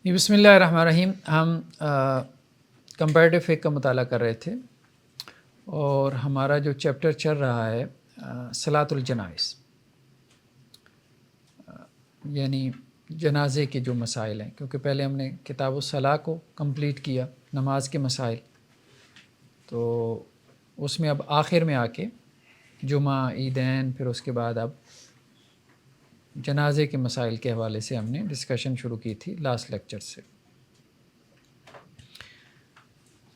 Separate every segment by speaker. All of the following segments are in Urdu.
Speaker 1: بسم اللہ الرحمن الرحیم. ہم کمپیریٹیو فقہ کا مطالعہ کر رہے تھے اور ہمارا جو چیپٹر چل رہا ہے صلاۃ الجنائز، یعنی جنازے کے جو مسائل ہیں، کیونکہ پہلے ہم نے کتاب الصلاۃ کو کمپلیٹ کیا، نماز کے مسائل، تو اس میں اب آخر میں آ کے جمعہ، عیدین، پھر اس کے بعد اب جنازے کے مسائل کے حوالے سے ہم نے ڈسکشن شروع کی تھی لاسٹ لیکچر سے.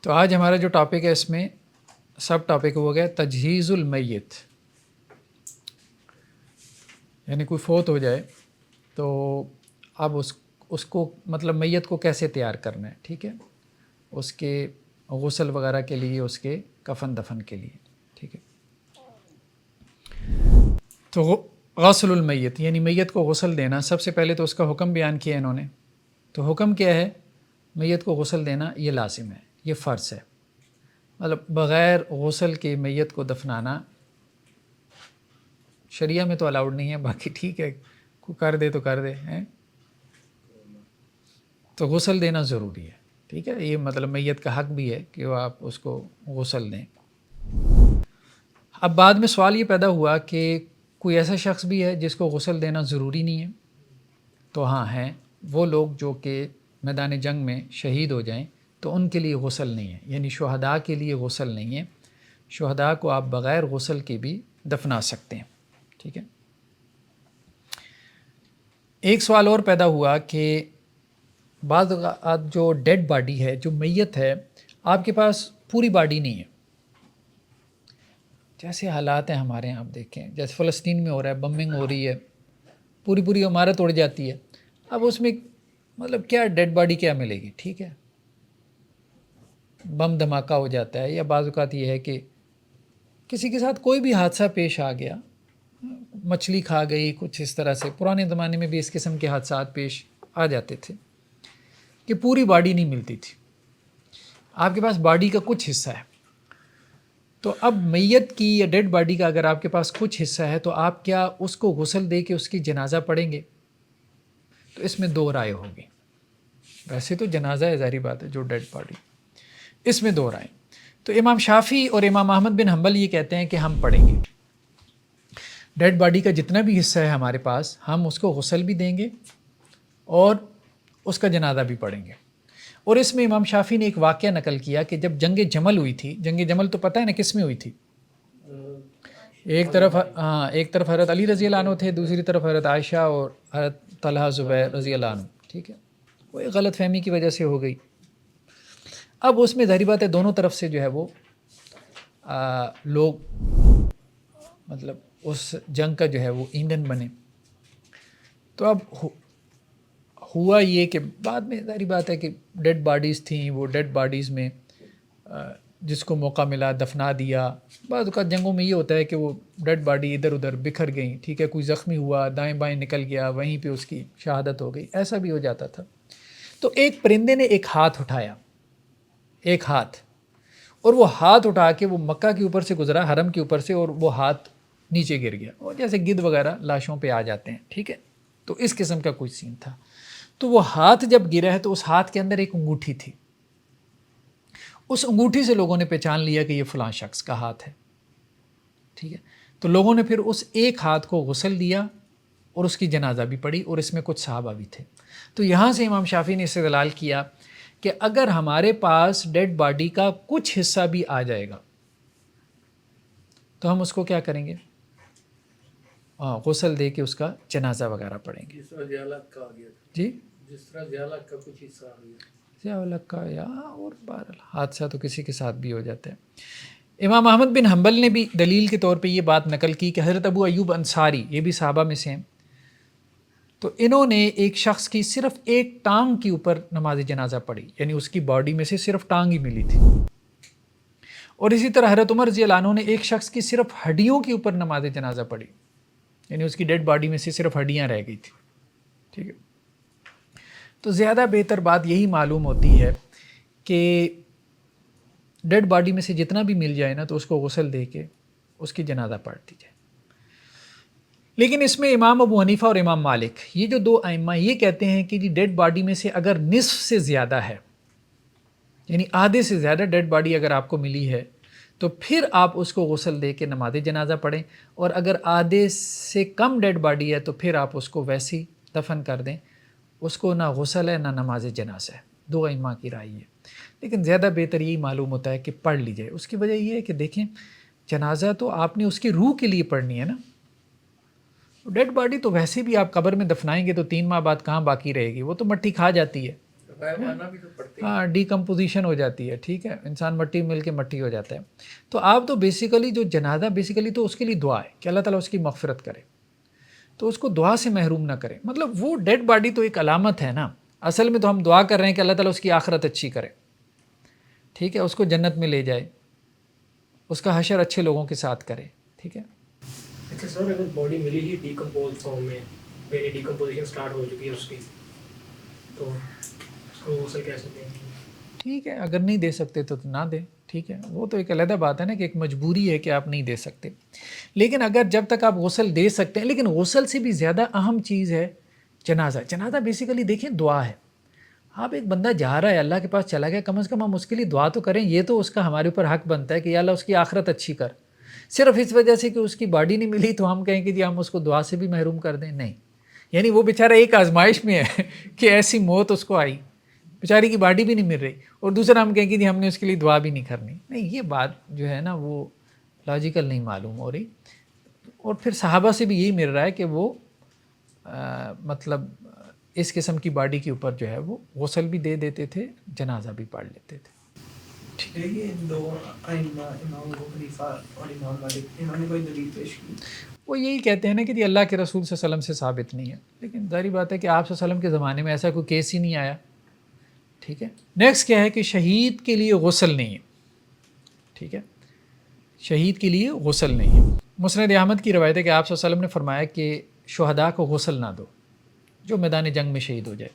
Speaker 1: تو آج ہمارا جو ٹاپک ہے اس میں سب ٹاپک ہو گیا تجہیز المیت، یعنی کوئی فوت ہو جائے تو اب اس کو مطلب میت کو کیسے تیار کرنا ہے، ٹھیک ہے، اس کے غسل وغیرہ کے لیے، اس کے کفن دفن کے لیے، ٹھیک ہے. تو غسل المیت یعنی میت کو غسل دینا، سب سے پہلے تو اس کا حکم بیان کیا انہوں نے. تو حکم کیا ہے؟ میت کو غسل دینا یہ لازم ہے، یہ فرض ہے، مطلب بغیر غسل کے میت کو دفنانا شریعہ میں تو الاؤڈ نہیں ہے، باقی ٹھیک ہے کوئی کر دے تو کر دے ہیں، تو غسل دینا ضروری ہے، ٹھیک ہے. یہ مطلب میت کا حق بھی ہے کہ وہ آپ اس کو غسل دیں. اب بعد میں سوال یہ پیدا ہوا کہ کوئی ایسا شخص بھی ہے جس کو غسل دینا ضروری نہیں ہے. تو ہاں ہیں وہ لوگ جو کہ میدان جنگ میں شہید ہو جائیں تو ان کے لیے غسل نہیں ہے، یعنی شہداء کے لیے غسل نہیں ہے. شہداء کو آپ بغیر غسل کے بھی دفنا سکتے ہیں، ٹھیک ہے. ایک سوال اور پیدا ہوا کہ بعض اوقات جو ڈیڈ باڈی ہے، جو میت ہے، آپ کے پاس پوری باڈی نہیں ہے. جیسے حالات ہیں ہمارے یہاں، آپ دیکھیں جیسے فلسطین میں ہو رہا ہے، بمبنگ ہو رہی ہے، پوری عمارت اڑ جاتی ہے. اب اس میں مطلب کیا ڈیڈ باڈی کیا ملے گی، ٹھیک ہے. بم دھماکہ ہو جاتا ہے، یا بعض اوقات یہ ہے کہ کسی کے ساتھ کوئی بھی حادثہ پیش آ گیا، مچھلی کھا گئی، کچھ اس طرح سے. پرانے زمانے میں بھی اس قسم کے حادثات پیش آ جاتے تھے کہ پوری باڈی نہیں ملتی تھی، آپ کے پاس باڈی کا کچھ حصہ ہے. تو اب میت کی یا ڈیڈ باڈی کا اگر آپ کے پاس کچھ حصہ ہے تو آپ کیا اس کو غسل دے کے اس کی جنازہ پڑھیں گے؟ تو اس میں دو رائے ہوگی. ویسے تو جنازہ ہے، ظاہری بات ہے، جو ڈیڈ باڈی، اس میں دو رائے. تو امام شافعی اور امام احمد بن حنبل یہ کہتے ہیں کہ ہم پڑھیں گے. ڈیڈ باڈی کا جتنا بھی حصہ ہے ہمارے پاس، ہم اس کو غسل بھی دیں گے اور اس کا جنازہ بھی پڑھیں گے. اور اس میں امام شافعی نے ایک واقعہ نقل کیا کہ جب جنگ جمل ہوئی تھی، جنگ جمل تو پتہ ہے نا کس میں ہوئی تھی؟ ایک طرف حضرت علی رضی اللہ عنہ تھے، دوسری طرف حضرت عائشہ اور حضرت طلحہ زبیر رضی اللہ عنہ، ٹھیک ہے. وہ ایک غلط فہمی کی وجہ سے ہو گئی. اب اس میں ظاہری بات ہے دونوں طرف سے جو ہے وہ لوگ مطلب اس جنگ کا جو ہے وہ ایندھن بنے. تو اب ہوا یہ کہ بعد میں ظاہری بات ہے کہ ڈیڈ باڈیز تھیں، وہ ڈیڈ باڈیز میں جس کو موقع ملا دفنا دیا. بعض اوقات جنگوں میں یہ ہوتا ہے کہ وہ ڈیڈ باڈی ادھر ادھر بکھر گئیں، ٹھیک ہے، کوئی زخمی ہوا دائیں بائیں نکل گیا، وہیں پہ اس کی شہادت ہو گئی، ایسا بھی ہو جاتا تھا. تو ایک پرندے نے ایک ہاتھ اٹھایا، ایک ہاتھ، اور وہ ہاتھ اٹھا کے وہ مکہ کے اوپر سے گزرا، حرم کے اوپر سے، اور وہ ہاتھ نیچے گر گیا، اور جیسے گدھ وغیرہ لاشوں پہ آ جاتے ہیں، ٹھیک ہے. تو اس قسم کا کوئی سین تھا. تو وہ ہاتھ جب گرا ہے تو اس ہاتھ کے اندر ایک انگوٹھی تھی. اس انگوٹھی سے لوگوں نے پہچان لیا کہ یہ فلاں شخص کا ہاتھ ہے، ٹھیک ہے. تو لوگوں نے پھر اس ایک ہاتھ کو غسل دیا اور اس کی جنازہ بھی پڑھی، اور اس میں کچھ صحابہ بھی تھے. تو یہاں سے امام شافعی نے استدلال کیا کہ اگر ہمارے پاس ڈیڈ باڈی کا کچھ حصہ بھی آ جائے گا تو ہم اس کو کیا کریں گے؟ غسل دے کے اس کا جنازہ وغیرہ پڑھیں گے.
Speaker 2: جس طرح ضیالت کا آ گیا تھا،
Speaker 1: جی،
Speaker 2: جس طرح ضیالت کا کچھ حصہ آ گیا،
Speaker 1: ضیالت کا یا اور بہرحال حادثہ تو کسی کے ساتھ بھی ہو جاتا ہے. امام احمد بن حنبل نے بھی دلیل کے طور پہ یہ بات نقل کی کہ حضرت ابو ایوب انصاری، یہ بھی صحابہ میں سے ہیں، تو انہوں نے ایک شخص کی صرف ایک ٹانگ کے اوپر نماز جنازہ پڑھی، یعنی اس کی باڈی میں سے صرف ٹانگ ہی ملی تھی. اور اسی طرح حضرت عمر رضی اللہ عنہ نے ایک شخص کی صرف ہڈیوں کے اوپر نماز جنازہ پڑھی، یعنی اس کی ڈیڈ باڈی میں سے صرف ہڈیاں رہ گئی تھی، ٹھیک ہے. تو زیادہ بہتر بات یہی معلوم ہوتی ہے کہ ڈیڈ باڈی میں سے جتنا بھی مل جائے نا تو اس کو غسل دے کے اس کی جنازہ پڑھ دی جائے. لیکن اس میں امام ابو حنیفہ اور امام مالک یہ جو دو ائمہ یہ کہتے ہیں کہ جی ڈیڈ باڈی میں سے اگر نصف سے زیادہ ہے، یعنی آدھے سے زیادہ ڈیڈ باڈی اگر آپ کو ملی ہے تو پھر آپ اس کو غسل دے کے نماز جنازہ پڑھیں، اور اگر آدھے سے کم ڈیڈ باڈی ہے تو پھر آپ اس کو ویسے ہی دفن کر دیں، اس کو نہ غسل ہے نہ نماز جنازہ ہے۔ دو ائمہ کی رائے ہے، لیکن زیادہ بہتر یہی معلوم ہوتا ہے کہ پڑھ لی جائے۔ اس کی وجہ یہ ہے کہ دیکھیں جنازہ تو آپ نے اس کی روح کے لیے پڑھنی ہے نا، ڈیڈ باڈی تو ویسے بھی آپ قبر میں دفنائیں گے تو 3 ماہ بعد کہاں باقی رہے گی، وہ تو مٹی کھا جاتی ہے،
Speaker 2: غائبانہ بھی تو پڑھتے ہیں۔
Speaker 1: ہاں ڈیکمپوزیشن ہو جاتی ہے، ٹھیک ہے، انسان مٹی مل کے مٹی ہو جاتا ہے۔ تو آپ تو بیسیکلی جو جنازہ بیسیکلی تو اس کے لیے دعا ہے کہ اللہ تعالیٰ اس کی مغفرت کرے، تو اس کو دعا سے محروم نہ کرے۔ مطلب وہ ڈیڈ باڈی تو ایک علامت ہے نا، اصل میں تو ہم دعا کر رہے ہیں کہ اللہ تعالیٰ اس کی آخرت اچھی کرے، ٹھیک ہے، اس کو جنت میں لے جائے، اس کا حشر اچھے لوگوں کے ساتھ کرے، ٹھیک ہے۔
Speaker 3: اچھا سر، اگر باڈی ملی ہی ڈیکمپوز فارم میں، یعنی ڈیکمپوزیشن سٹارٹ ہو چکی ہے اس کی، تو اس کو غسل کیسے دیں گے؟
Speaker 1: ٹھیک ہے، اگر نہیں دے سکتے تو نہ دیں، ٹھیک ہے، وہ تو ایک علیحدہ بات ہے نا کہ ایک مجبوری ہے کہ آپ نہیں دے سکتے، لیکن اگر جب تک آپ غسل دے سکتے ہیں، لیکن غسل سے بھی زیادہ اہم چیز ہے جنازہ۔ جنازہ بیسیکلی دیکھیں دعا ہے، آپ ایک بندہ جا رہا ہے اللہ کے پاس چلا گیا، کم از کم ہم اس کے لیے دعا تو کریں، یہ تو اس کا ہمارے اوپر حق بنتا ہے کہ یا اللہ اس کی آخرت اچھی کر۔ صرف اس وجہ سے کہ اس کی باڈی نہیں ملی تو ہم کہیں کہ جی ہم اس کو دعا سے بھی محروم کر دیں، نہیں، یعنی وہ بیچارہ ایک آزمائش میں ہے کہ ایسی موت اس کو آئی، بیچاری کی باڈی بھی نہیں مل رہی، اور دوسرا ہم کہیں کہ جی ہم نے اس کے لیے دعا بھی نہیں کرنی، نہیں، یہ بات جو ہے نا وہ لاجیکل نہیں معلوم ہو رہی۔ اور پھر صحابہ سے بھی یہی مل رہا ہے کہ وہ مطلب اس قسم کی باڈی کے اوپر جو ہے وہ غسل بھی دے دیتے تھے، جنازہ بھی پڑھ لیتے تھے۔
Speaker 4: یہ دو ائمہ امام ابو حنیفہ اور امام مالک، انہوں نے کوئی دلیل پیش کی؟
Speaker 1: وہ یہی کہتے ہیں نا کہ جی اللہ کے رسول صلی اللہ علیہ وسلم سے ثابت نہیں ہے، لیکن ظاہری بات ہے کہ آپ صلی اللہ علیہ وسلم کے زمانے میں ایسا کوئی کیس ہی نہیں آیا، ٹھیک ہے۔ نیکسٹ کیا ہے کہ شہید کے لیے غسل نہیں ہے، ٹھیک ہے، شہید کے لیے غسل نہیں ہے۔ مسند احمد کی روایت ہے کہ آپ صلی اللہ علیہ وسلم نے فرمایا کہ شہداء کو غسل نہ دو جو میدان جنگ میں شہید ہو جائے،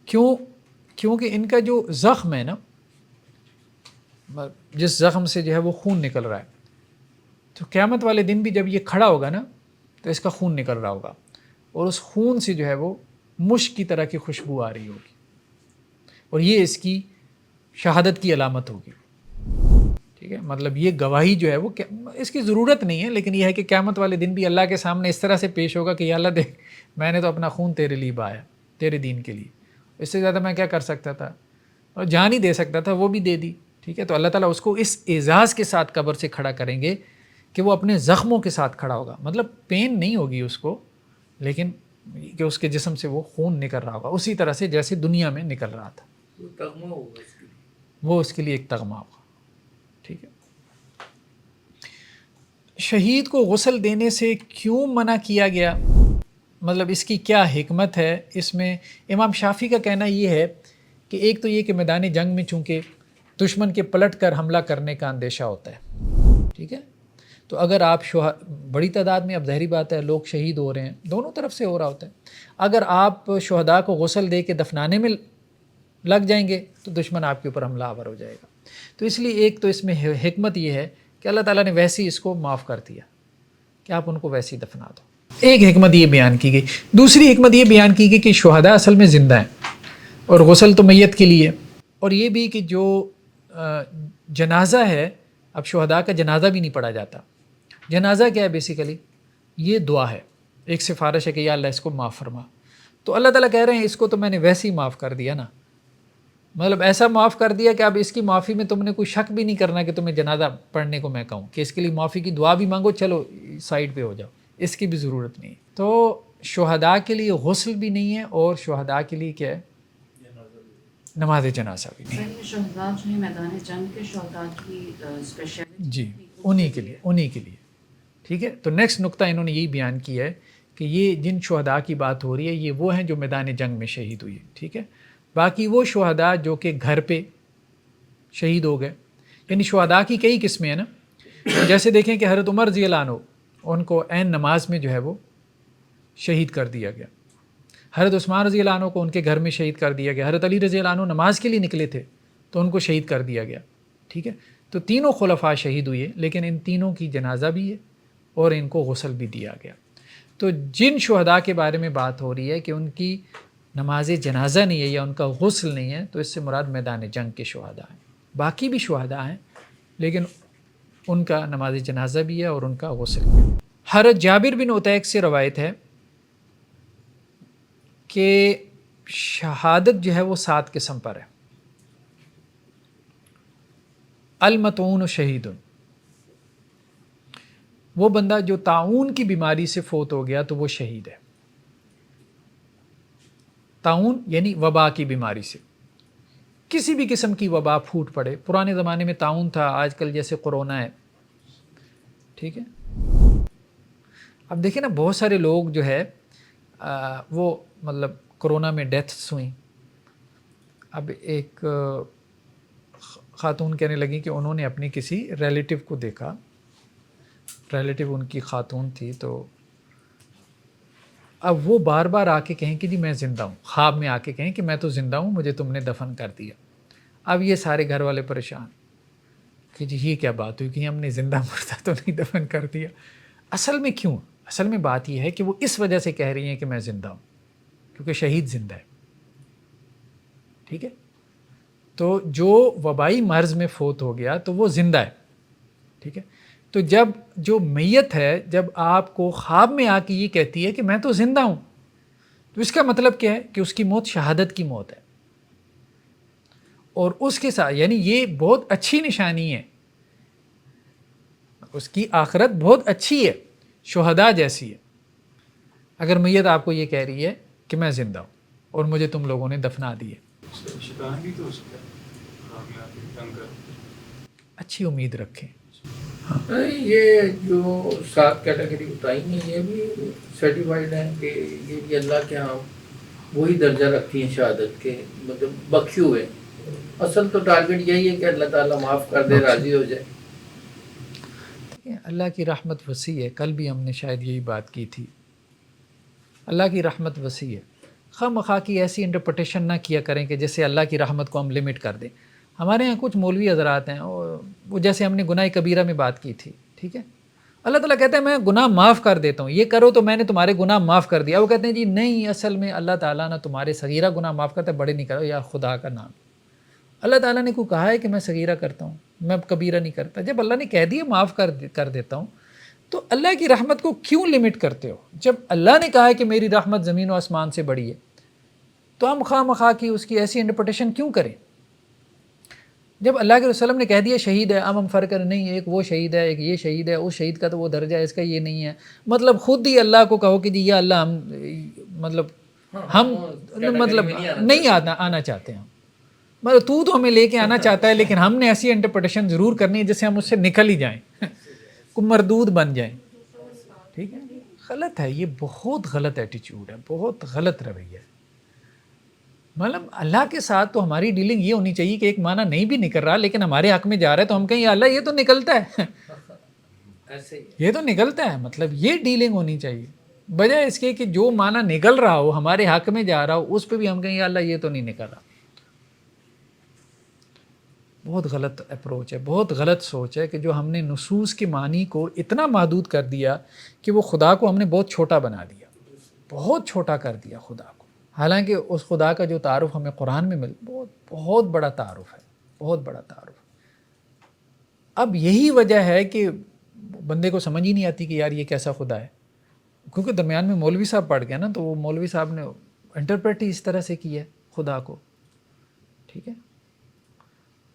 Speaker 1: کیونکہ ان کا جو زخم ہے نا، جس زخم سے جو ہے وہ خون نکل رہا ہے، تو قیامت والے دن بھی جب یہ کھڑا ہوگا نا تو اس کا خون نکل رہا ہوگا، اور اس خون سے جو ہے وہ مشک کی طرح کی خوشبو آ رہی ہوگی، اور یہ اس کی شہادت کی علامت ہوگی، ٹھیک ہے۔ مطلب یہ گواہی جو ہے وہ اس کی ضرورت نہیں ہے، لیکن یہ ہے کہ قیامت والے دن بھی اللہ کے سامنے اس طرح سے پیش ہوگا کہ یا اللہ دیکھ میں نے تو اپنا خون تیرے لیے بہایا، تیرے دین کے لیے، اس سے زیادہ میں کیا کر سکتا تھا، اور جان ہی دے سکتا تھا، وہ بھی دے دی، ٹھیک ہے۔ تو اللہ تعالیٰ اس کو اس اعزاز کے ساتھ قبر سے کھڑا کریں گے کہ وہ اپنے زخموں کے ساتھ کھڑا ہوگا، مطلب پین نہیں ہوگی اس کو، لیکن کہ اس کے جسم سے وہ خون نکل رہا ہوگا اسی طرح سے جیسے دنیا میں نکل رہا تھا،
Speaker 2: وہ تغمہ ہوگا اس کے لیے،
Speaker 1: وہ اس کے لیے ایک تغمہ ہوگا، ٹھیک ہے۔ شہید کو غسل دینے سے کیوں منع کیا گیا، مطلب اس کی کیا حکمت ہے؟ اس میں امام شافعی کا کہنا یہ ہے کہ ایک تو یہ کہ میدان جنگ میں چونکہ دشمن کے پلٹ کر حملہ کرنے کا اندیشہ ہوتا ہے، ٹھیک ہے، تو اگر آپ بڑی تعداد میں، اب ظاہری بات ہے لوگ شہید ہو رہے ہیں، دونوں طرف سے ہو رہا ہوتا ہے، اگر آپ شہداء کو غسل دے کے دفنانے میں لگ جائیں گے تو دشمن آپ کے اوپر حملہ آور ہو جائے گا، تو اس لیے ایک تو اس میں حکمت یہ ہے کہ اللہ تعالیٰ نے ویسے ہی اس کو معاف کر دیا کہ آپ ان کو ویسے ہی دفنا دو، ایک حکمت یہ بیان کی گئی۔ دوسری حکمت یہ بیان کی گئی کہ شہداء اصل میں زندہ ہیں اور غسل تو میت کے لیے، اور یہ بھی کہ جو جنازہ ہے، اب شہداء کا جنازہ بھی نہیں پڑھا جاتا، جنازہ کیا ہے بیسیکلی، یہ دعا ہے، ایک سفارش ہے کہ یا اللہ اس کو معاف فرما، تو اللہ تعالیٰ کہہ رہے ہیں اس کو تو میں نے ویسے ہی معاف کر دیا نا، مطلب ایسا معاف کر دیا کہ اب اس کی معافی میں تم نے کوئی شک بھی نہیں کرنا کہ تمہیں جنازہ پڑھنے کو میں کہوں کہ اس کے لیے معافی کی دعا بھی مانگو، چلو سائڈ پہ ہو جاؤ، اس کی بھی ضرورت نہیں۔ تو شہداء کے لیے غسل بھی نہیں ہے، اور شہداء کے لیے کیا ہے، نماز جنازہ بھی نہیں ہے۔
Speaker 5: یہ شہداء جو ہیں میدان جنگ کے شہداء کی اسپیشلٹی،
Speaker 1: جی انہی کے لیے، ٹھیک ہے۔ تو نیکسٹ نقطہ انہوں نے یہی بیان کیا ہے کہ یہ جن شہداء کی بات ہو رہی ہے یہ وہ ہیں جو میدان جنگ میں شہید ہوئے، ٹھیک ہے۔ باقی وہ شہداء جو کہ گھر پہ شہید ہو گئے، یعنی شہداء کی کئی قسمیں ہیں نا، جیسے دیکھیں کہ حضرت عمر رضی اللہ عنہ ان کو عین نماز میں جو ہے وہ شہید کر دیا گیا، حضرت عثمان رضی اللہ عنہ کو ان کے گھر میں شہید کر دیا گیا، حضرت علی رضی اللہ عنہ نماز کے لیے نکلے تھے تو ان کو شہید کر دیا گیا، ٹھیک ہے۔ تو تینوں خلفاء شہید ہوئے، لیکن ان تینوں کی جنازہ بھی ہے اور ان کو غسل بھی دیا گیا. تو جن شہداء کے بارے میں بات ہو رہی ہے کہ ان کی نماز جنازہ نہیں ہے یا ان کا غسل نہیں ہے، تو اس سے مراد میدان جنگ کے شہداء ہیں. باقی بھی شہداء ہیں لیکن ان کا نماز جنازہ بھی ہے اور ان کا غسل. حضرت جابر بن عتیق سے روایت ہے کہ شہادت جو ہے وہ 7 قسم پر ہے. المطعون شہید، وہ بندہ جو طاعون کی بیماری سے فوت ہو گیا تو وہ شہید ہے. طاعون یعنی وبا کی بیماری سے، کسی بھی قسم کی وبا پھوٹ پڑے. پرانے زمانے میں طاعون تھا، آج کل جیسے کورونا ہے. ٹھیک ہے. اب دیکھیں نا، بہت سارے لوگ جو ہے وہ مطلب کورونا میں ڈیتھس ہوئیں. اب ایک خاتون کہنے لگی کہ انہوں نے اپنی کسی ریلیٹیو کو دیکھا، ریلیٹیو ان کی خاتون تھی، تو اب وہ بار بار آ کے کہیں کہ جی میں زندہ ہوں، خواب میں آ کے کہیں کہ میں تو زندہ ہوں، مجھے تم نے دفن کر دیا. اب یہ سارے گھر والے پریشان کہ جی یہ کیا بات ہوئی کہ ہم نے زندہ مردہ تو نہیں دفن کر دیا. اصل میں کیوں؟ اصل میں بات یہ ہے کہ وہ اس وجہ سے کہہ رہی ہیں کہ میں زندہ ہوں کیونکہ شہید زندہ ہے. ٹھیک ہے. تو جو وبائی مرض میں فوت ہو گیا تو وہ زندہ ہے. ٹھیک ہے. تو جب جو میت ہے، جب آپ کو خواب میں آ کے یہ کہتی ہے کہ میں تو زندہ ہوں، تو اس کا مطلب کیا ہے کہ اس کی موت شہادت کی موت ہے. اور اس کے ساتھ یعنی یہ بہت اچھی نشانی ہے، اس کی آخرت بہت اچھی ہے، شہداء جیسی ہے. اگر میت آپ کو یہ کہہ رہی ہے کہ میں زندہ ہوں اور مجھے تم لوگوں نے دفنا دیے.
Speaker 6: شیطان بھی تو اس کا کامیابی تنگ کر.
Speaker 1: اچھی امید رکھیں.
Speaker 2: یہ جو 7 کیٹیگری بتائی ہیں یہ بھی سرٹیفائڈ ہیں کہ یہ بھی اللہ کے ہاں وہی درجہ رکھتی ہیں شہادت کے، مطلب بخشے ہوئے. اصل تو ٹارگیٹ یہی ہے کہ اللہ تعالیٰ معاف کر دے، راضی ہو جائے.
Speaker 1: اللہ کی رحمت وسیع ہے. کل بھی ہم نے شاید یہی بات کی تھی. اللہ کی رحمت وسیع ہے. خواہ مخواہ کی ایسی انٹرپریٹیشن نہ کیا کریں کہ جیسے اللہ کی رحمت کو ہم لمٹ کر دیں. ہمارے یہاں کچھ مولوی حضرات ہیں، وہ جیسے ہم نے گناہ کبیرہ میں بات کی تھی. ٹھیک ہے. اللہ تعالیٰ کہتا ہے میں گناہ معاف کر دیتا ہوں، یہ کرو تو میں نے تمہارے گناہ معاف کر دیا. وہ کہتے ہیں جی نہیں، اصل میں اللہ تعالیٰ نہ تمہارے صغیرہ گناہ معاف کرتا ہے، بڑے نہیں کرو. یا خدا کا نام، اللہ تعالیٰ نے کو کہا ہے کہ میں صغیرہ کرتا ہوں، میں کبیرہ نہیں کرتا. جب اللہ نے کہہ دیا معاف کر دیتا ہوں، تو اللہ کی رحمت کو کیوں لمٹ کرتے ہو؟ جب اللہ نے کہا ہے کہ میری رحمت زمین و آسمان سے بڑی ہے، تو ہم خواہ مخواہ کی اس کی ایسی انٹرپریٹیشن کیوں کریں؟ جب اللہ کے رسول نے کہہ دیا شہید ہے، ہم فرق نہیں، ایک وہ شہید ہے، ایک یہ شہید ہے، اس شہید کا تو وہ درجہ ہے، اس کا یہ نہیں ہے. مطلب خود ہی اللہ کو کہو کہ جی یا اللہ ہم مطلب نہیں آنا چاہتے ہیں، مطلب تو ہمیں لے کے آنا چاہتا ہے، لیکن ہم نے ایسی انٹرپریٹیشن ضرور کرنی ہے جس سے ہم اس سے نکل ہی جائیں، کو مردود بن جائیں. ٹھیک ہے. غلط ہے یہ، بہت غلط ایٹیچیوڈ ہے، بہت غلط رویہ ہے. مطلب اللہ کے ساتھ تو ہماری ڈیلنگ یہ ہونی چاہیے کہ ایک معنی نہیں بھی نکل رہا لیکن ہمارے حق میں جا رہا ہے تو ہم کہیں یا اللہ یہ تو نکلتا ہے،
Speaker 2: ایسے ہی
Speaker 1: یہ تو نکلتا ہے. مطلب یہ ڈیلنگ ہونی چاہیے، بجائے اس کے کہ جو معنی نکل رہا ہو، ہمارے حق میں جا رہا ہو، اس پہ بھی ہم کہیں یا اللہ یہ تو نہیں نکل رہا. بہت غلط اپروچ ہے، بہت غلط سوچ ہے کہ جو ہم نے نصوص کے معنی کو اتنا محدود کر دیا کہ وہ خدا کو ہم نے بہت چھوٹا بنا دیا، بہت چھوٹا کر دیا خدا کو. حالانکہ اس خدا کا جو تعارف ہمیں قرآن میں بہت بڑا تعارف ہے، بہت بڑا تعارف. اب یہی وجہ ہے کہ بندے کو سمجھ ہی نہیں آتی کہ یار یہ کیسا خدا ہے، کیونکہ درمیان میں مولوی صاحب پڑھ گیا نا، تو وہ مولوی صاحب نے انٹرپریٹ ہی اس طرح سے کی ہے خدا کو. ٹھیک ہے.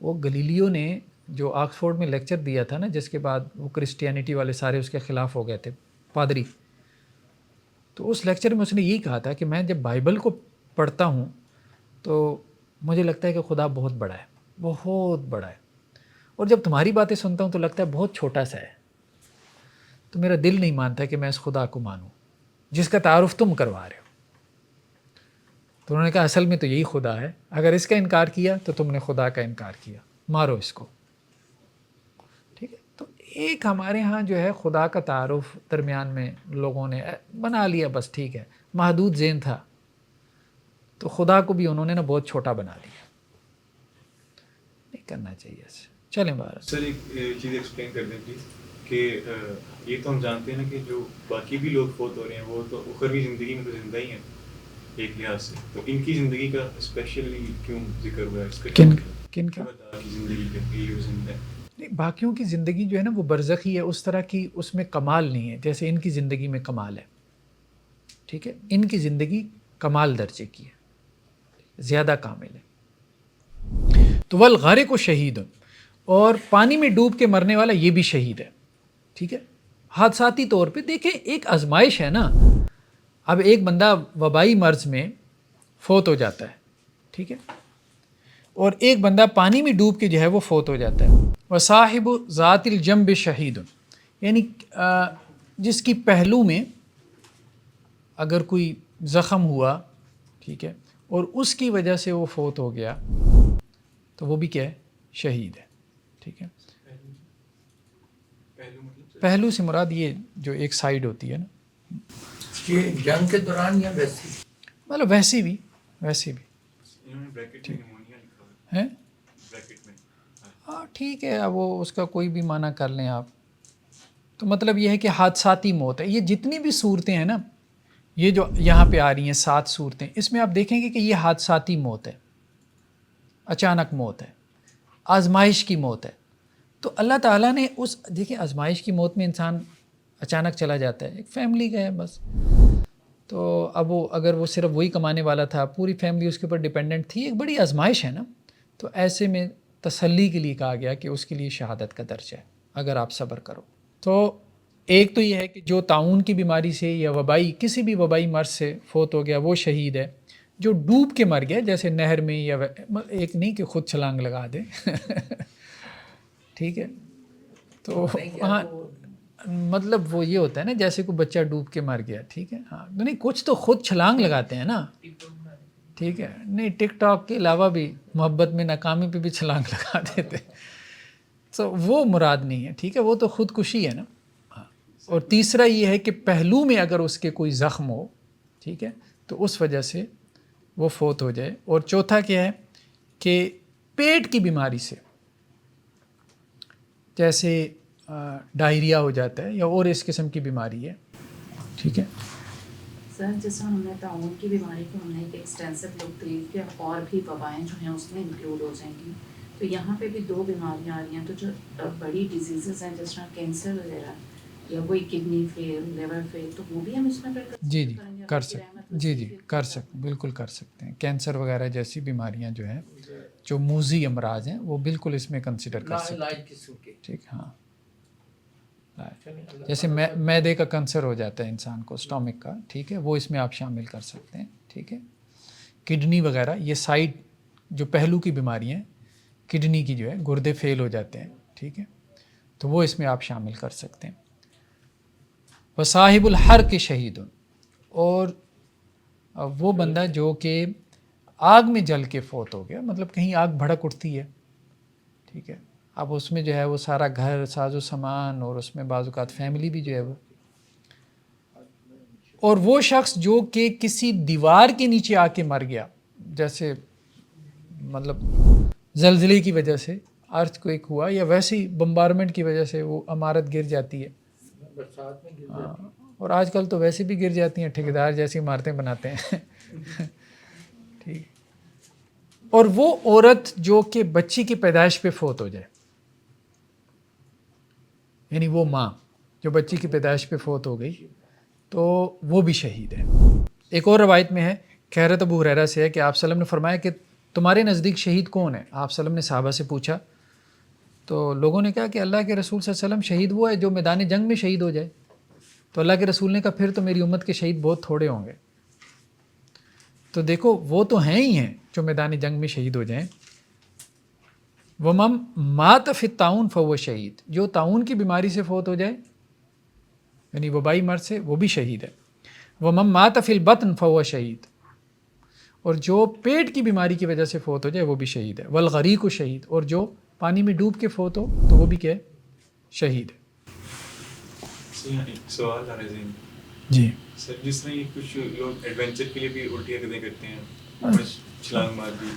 Speaker 1: وہ گلیلیو نے جو آکسفورڈ میں لیکچر دیا تھا نا، جس کے بعد وہ کرسچینٹی والے سارے اس کے خلاف ہو گئے تھے، پادری، تو اس لیکچر میں اس نے یہی کہا تھا کہ میں جب بائبل کو پڑھتا ہوں تو مجھے لگتا ہے کہ خدا بہت بڑا ہے، بہت بڑا ہے، اور جب تمہاری باتیں سنتا ہوں تو لگتا ہے بہت چھوٹا سا ہے. تو میرا دل نہیں مانتا کہ میں اس خدا کو مانوں جس کا تعارف تم کروا رہے ہو. تو انہوں نے کہا اصل میں تو یہی خدا ہے، اگر اس کا انکار کیا تو تم نے خدا کا انکار کیا، مارو اس کو. ٹھیک ہے. تو ایک ہمارے ہاں جو ہے خدا کا تعارف درمیان میں لوگوں نے بنا لیا، بس ٹھیک ہے، محدود ذہن تھا، تو خدا کو بھی انہوں نے نا بہت چھوٹا بنا دیا. نہیں کرنا چاہیے ایسے. چلیں باہر.
Speaker 6: سر ایک چیز ایکسپلین کر دیں پلیز کہ یہ تو ہم جانتے ہیں نا کہ جو باقی بھی لوگ فوت ہو رہے ہیں وہ تو اخروی زندگی میں تو زندہ ہی ہیں ایک لحاظ سے, تو ان کی زندگی کا اسپیشلی کیوں ذکر ہوا ہے, اس کا
Speaker 1: کن کا
Speaker 6: زندگی کا یہ زندہ ہے؟
Speaker 1: نہیں, باقیوں کی زندگی جو ہے نا وہ برزخی ہے, اس طرح کی اس میں کمال نہیں ہے جیسے ان کی زندگی میں کمال ہے. ٹھیک ہے, ان کی زندگی کمال درجے کی ہے, زیادہ کامل ہے. تو والغارق شہید, اور پانی میں ڈوب کے مرنے والا یہ بھی شہید ہے. ٹھیک ہے, حادثاتی طور پہ دیکھیں ایک آزمائش ہے نا. اب ایک بندہ وبائی مرض میں فوت ہو جاتا ہے, ٹھیک ہے, اور ایک بندہ پانی میں ڈوب کے جو ہے وہ فوت ہو جاتا ہے. وصاحب ذات الجنب شہید, یعنی جس کی پہلو میں اگر کوئی زخم ہوا, ٹھیک ہے, اور اس کی وجہ سے وہ فوت ہو گیا تو وہ بھی کیا ہے, شہید ہے. ٹھیک ہے, پہلو سے مراد یہ جو ایک سائیڈ ہوتی ہے نا,
Speaker 2: یہ جنگ کے دوران یا ویسے
Speaker 1: مطلب ویسے بھی ہیں. ہاں ٹھیک ہے, اب وہ اس کا کوئی بھی معنی کر لیں آپ. تو مطلب یہ ہے کہ حادثاتی موت ہے. یہ جتنی بھی صورتیں ہیں نا, یہ جو یہاں پہ آ رہی ہیں 7 صورتیں, اس میں آپ دیکھیں گے کہ یہ حادثاتی موت ہے, اچانک موت ہے, آزمائش کی موت ہے. تو اللہ تعالیٰ نے اس دیکھیں آزمائش کی موت میں انسان اچانک چلا جاتا ہے, ایک فیملی کا ہے بس. تو اب وہ اگر وہ صرف وہی کمانے والا تھا, پوری فیملی اس کے اوپر ڈیپینڈنٹ تھی, ایک بڑی آزمائش ہے نا. تو ایسے میں تسلی کے لیے کہا گیا کہ اس کے لیے شہادت کا درجہ ہے اگر آپ صبر کرو. تو ایک تو یہ ہے کہ جو طاعون کی بیماری سے یا وبائی کسی بھی وبائی مرض سے فوت ہو گیا وہ شہید ہے. جو ڈوب کے مر گیا جیسے نہر میں, یا ایک نہیں کہ خود چھلانگ لگا دے ٹھیک ہے, تو ہاں مطلب وہ یہ ہوتا ہے نا جیسے کوئی بچہ ڈوب کے مر گیا. ٹھیک ہے, ہاں نہیں کچھ تو خود چھلانگ لگاتے ہیں نا. ٹھیک ہے, نہیں ٹک ٹاک کے علاوہ بھی محبت میں ناکامی پہ بھی چھلانگ لگا دیتے, تو وہ مراد نہیں ہے. ٹھیک ہے, وہ تو خودکشی ہے نا. اور تیسرا یہ ہے کہ پہلو میں اگر اس کے کوئی زخم ہو, ٹھیک ہے, تو اس وجہ سے وہ فوت ہو جائے. اور چوتھا کیا ہے کہ پیٹ کی بیماری سے, جیسے ڈائریا ہو جاتا ہے یا اور اس قسم کی بیماری ہے. ٹھیک ہے,
Speaker 5: سر جیسا ہم نے طاعون کی بیماری کو ہم نے ایک ایکسٹینسو لک دی کہ اور بھی وبائیں جو ہیں اس میں انکلوڈ ہو جائیں گی. تو یہاں پہ بھی 2 بیماریاں آ رہی ہیں, تو جو بڑی ڈیزیزز ہیں جس طرح کینسر وغیرہ یا کوئی کڈنی فیل, لیور فیل, تو وہ بھی ہم اس میں
Speaker 1: جی کر سکتے, جی کر سکتے, بالکل کر سکتے ہیں. کینسر وغیرہ جیسی بیماریاں جو ہیں, جو موذی امراض ہیں, وہ بالکل اس میں کنسیڈر کر سکتے ہیں. ٹھیک, ہاں جیسے معدے کا کینسر ہو جاتا ہے انسان کو, اسٹامک کا, ٹھیک ہے, وہ اس میں آپ شامل کر سکتے ہیں. ٹھیک ہے, کڈنی وغیرہ یہ سائڈ جو پہلو کی بیماری ہیں, کڈنی کی جو ہے گردے فیل ہو جاتے ہیں. ٹھیک ہے, تو وہ اس میں آپ شامل کر سکتے ہیں. وصاحب الحرق شہید, اور وہ بندہ جو کہ آگ میں جل کے فوت ہو گیا, مطلب کہیں آگ بھڑک اٹھتی ہے. ٹھیک ہے, اب اس میں جو ہے وہ سارا گھر ساز و سامان, اور اس میں بعض اوقات فیملی بھی جو ہے وہ, اور وہ شخص جو کہ کسی دیوار کے نیچے آ کے مر گیا, جیسے مطلب زلزلے کی وجہ سے ارتھ کوئک ہوا, یا ویسے ہی بمبارمنٹ کی وجہ سے وہ عمارت گر جاتی ہے. اور آج کل تو ویسے بھی گر جاتی ہیں, ٹھیکیدار جیسی عمارتیں بناتے ہیں. ٹھیک, اور وہ عورت جو کہ بچی کی پیدائش پہ فوت ہو جائے, یعنی وہ ماں جو بچی کی پیدائش پہ فوت ہو گئی, تو وہ بھی شہید ہے. ایک اور روایت میں ہے, خیرت ابو ہریرہ سے ہے کہ آپ صلی اللہ علیہ وسلم نے فرمایا کہ تمہارے نزدیک شہید کون ہے؟ آپ صلی اللہ علیہ وسلم نے صحابہ سے پوچھا, تو لوگوں نے کہا کہ اللہ کے رسول صلی اللہ علیہ وسلم شہید وہ ہے جو میدان جنگ میں شہید ہو جائے. تو اللہ کے رسول نے کہا پھر تو میری امت کے شہید بہت تھوڑے ہوں گے. تو دیکھو وہ تو ہیں ہی ہیں جو میدان جنگ میں شہید ہو جائیں. ومن مات فی الطاعون فہو شہید, جو طاعون کی بیماری سے فوت ہو جائے یعنی وبائی مرض سے, وہ بھی شہید ہے. ومن مات فی البطن فہو شہید, اور جو پیٹ کی بیماری کی وجہ سے فوت ہو جائے وہ بھی شہید ہے. والغریق شہید, اور جو پانی میں ڈوب کے فوت ہو تو وہ بھی کیا ہے, شہید ہے.
Speaker 6: سوال آ رہا ہے
Speaker 1: جی
Speaker 6: سر, جس طرح یہ کچھ لوگ ایڈونچر کے لیے بھی الٹی حرکتیں کرتے ہیں, چھلانگ مار دی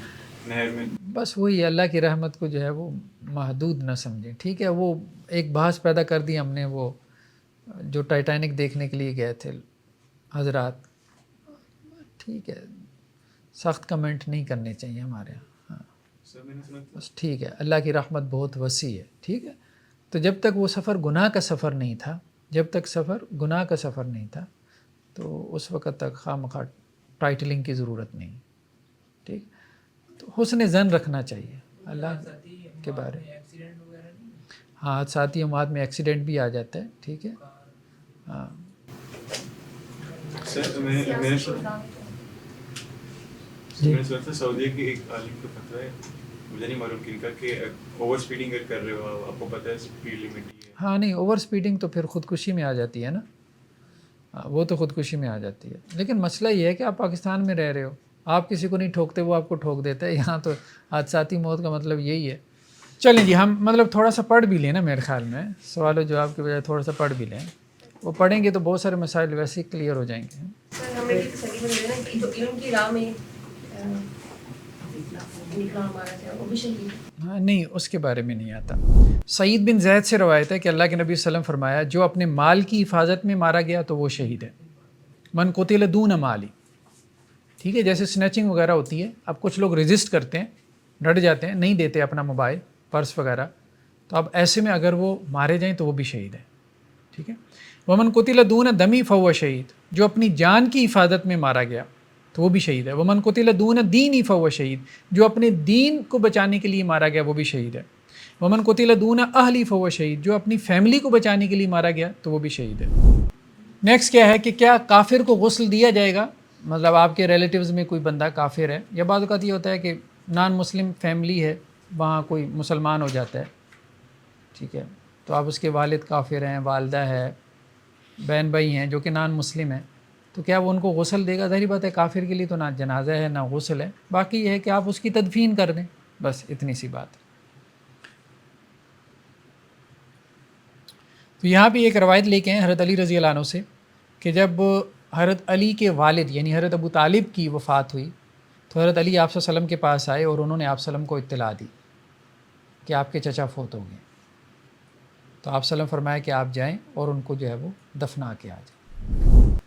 Speaker 6: نہر میں,
Speaker 1: بس وہی اللہ کی رحمت کو جو ہے وہ محدود نہ سمجھیں. ٹھیک ہے, وہ ایک بحث پیدا کر دی ہم نے, وہ جو ٹائٹینک دیکھنے کے لیے گئے تھے حضرات. ٹھیک ہے, سخت کمنٹ نہیں کرنے چاہیے ہمارے یہاں. ہاں
Speaker 6: سر میں نے سنا تھا
Speaker 1: بس ٹھیک ہے, اللہ کی رحمت بہت وسیع ہے. ٹھیک ہے, تو جب تک وہ سفر گناہ کا سفر نہیں تھا, جب تک سفر گناہ کا سفر نہیں تھا, تو اس وقت تک خواہ مخواہ ٹائٹلنگ کی ضرورت نہیں. ٹھیک, تو حسن ظن رکھنا چاہیے اللہ کے بارے میں. ہاں حادثاتی اموات میں ایکسیڈنٹ بھی آ جاتا ہے. ٹھیک ہے, ہاں.
Speaker 6: سر میں نے سنا تھا سعودیہ کے ایک عالم کا فتویٰ ہے, مجھے نہیں معلوم کن کا, کہ اوور اسپیڈنگ اگر کر رہے ہو, آپ کو پتہ ہے اسپیڈ لمٹ ہی ہے.
Speaker 1: ہاں نہیں, اوور اسپیڈنگ تو پھر خودکشی میں آ جاتی ہے نا. وہ تو خودکشی میں آ جاتی ہے. لیکن مسئلہ یہ ہے کہ آپ پاکستان میں رہ رہے ہو, آپ کسی کو نہیں ٹھوکتے, وہ آپ کو ٹھوک دیتا ہے. یہاں تو حادثاتی موت کا مطلب یہی ہے. چلیں جی, ہم مطلب تھوڑا سا پڑھ بھی لیں نا, میرے خیال میں سوال و جواب کے بجائے تھوڑا سا پڑھ بھی لیں. وہ پڑھیں گے تو بہت سارے مسائل ویسے ہی کلیئر ہو جائیں گے.
Speaker 7: سر ہمیں بھی تسلی مل رہی ہے نا کہ جو علم کی راہ میں نکلا ہمارا تھا وہ بھی شہید ہے.
Speaker 1: ہاں نہیں, اس کے بارے میں نہیں آتا. سعید بن زید سے روایت ہے کہ اللہ کے نبی صلی اللہ علیہ وسلم فرمایا, جو اپنے مال کی حفاظت میں مارا گیا تو وہ شہید ہے. من قتل دون مالی. ٹھیک ہے, جیسے سنیچنگ وغیرہ ہوتی ہے, اب کچھ لوگ ریزسٹ کرتے ہیں, ڈٹ جاتے ہیں, نہیں دیتے اپنا موبائل پرس وغیرہ, تو اب ایسے میں اگر وہ مارے جائیں تو وہ بھی شہید ہے. ٹھیک ہے, ومن قتل دون دمی فہو شہید. جو اپنی جان کی حفاظت میں مارا گیا تو وہ بھی شہید ہے. ومن قتل دون دینی فہو شہید. جو اپنے دین کو بچانے کے لیے مارا گیا وہ بھی شہید ہے. ومن قتل دون اہلی فہو شہید. جو اپنی فیملی کو بچانے کے لیے مارا گیا تو وہ بھی شہید ہے. نیکسٹ کیا ہے کہ کیا کافر کو غسل دیا جائے گا؟ مطلب آپ کے ریلیٹیوز میں کوئی بندہ کافر ہے, یا بعض اوقات یہ ہوتا ہے کہ نان مسلم فیملی ہے, وہاں کوئی مسلمان ہو جاتا ہے. ٹھیک ہے, تو آپ اس کے والد کافر ہیں, والدہ ہے, بہن بھائی ہیں جو کہ نان مسلم ہیں, تو کیا وہ ان کو غسل دے گا؟ ظاہری بات ہے کافر کے لیے تو نہ جنازہ ہے نہ غسل ہے. باقی یہ ہے کہ آپ اس کی تدفین کر دیں, بس اتنی سی بات ہے. تو یہاں پہ ایک روایت لے کے ہیں حضرت علی رضی اللہ عنہ سے, کہ جب حضرت علی کے والد یعنی حضرت ابو طالب کی وفات ہوئی تو حضرت علی آپ صلی اللہ علیہ وسلم کے پاس آئے اور انہوں نے آپ صلی اللہ علیہ وسلم کو اطلاع دی کہ آپ کے چچا فوت ہو گئے. تو آپ صلی اللہ علیہ وسلم فرمایا کہ آپ جائیں اور ان کو جو ہے وہ دفنا کے آ جائیں.